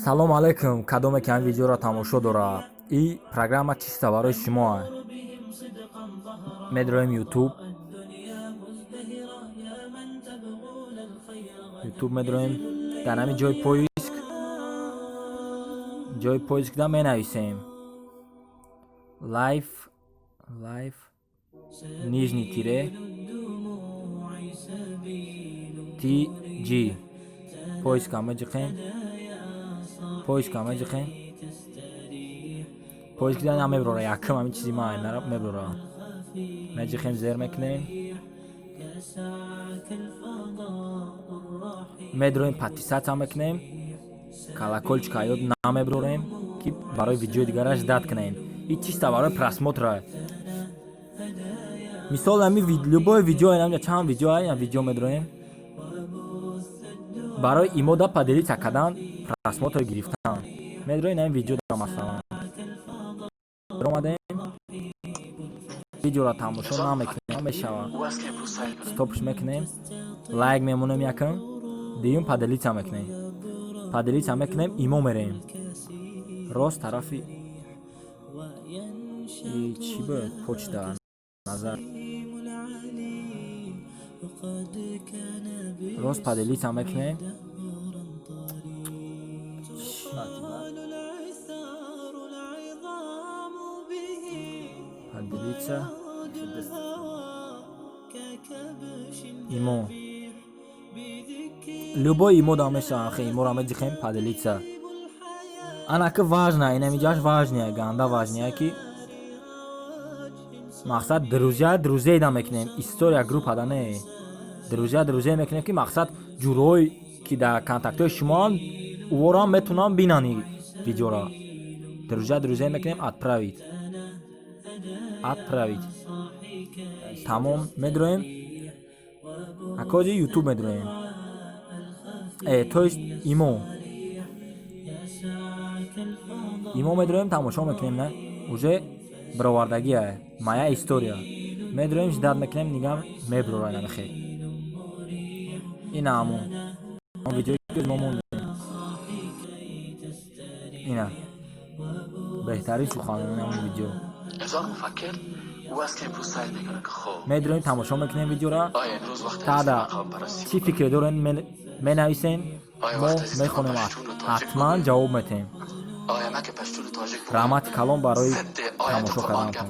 салом алайкум. Кадоме ки ҳам видеоро тамошо дора. И программа чиста барои шумо. Медроем YouTube медроем дар ҳамин ҷои поискда менависем лайф нижний тире TG поиска меҷиқем поискда намеброра якам ҳамин чизи ма меброра меҷиқем зер мекунем медроем подписатсия мекунем колокольчика ёд намеброрем ки барои видеои дигараш дад кунем. И чиста барои просмотра. Мисол ҳамин любое видео намҷа чанд видео медроем барои имода поделиться кардан просмотр гирифтан медроем ҳамин видео да масалан омадем видеоро тамошо намекунем мешава стопш мекунем лайк мемонем якам дуюм поделиться мекунем имо мерем рост тарафи чӣ бояд почта назар рост поделиться мекунем поделиться имо любой имо да мешава ахи иморо медиқем поделиться анаки важная инамиҷаш важная ганда важная ки мақсад друзей да мекунем история группа да не друзей мекунем ки мақсад ҷурҳои ки дар контактҳои шумоам уворам метунам бинани видеоро друзей мекунем отправить тамом медроем акоди YouTube медроем то есть имо медроем тамошо мекунем на уже баровардагия моя история медроем ждат мекунем нигам меброра намехе ина ҳамон видеои ки мо мондем ина беҳтарин суханони ҳамон видео медроем тамошо мекунем видеоро таъда чӣ фикре дорем менависем мо мехонем ҳатман ҷавоб метем раҳмати калон барои тамошо карданатон.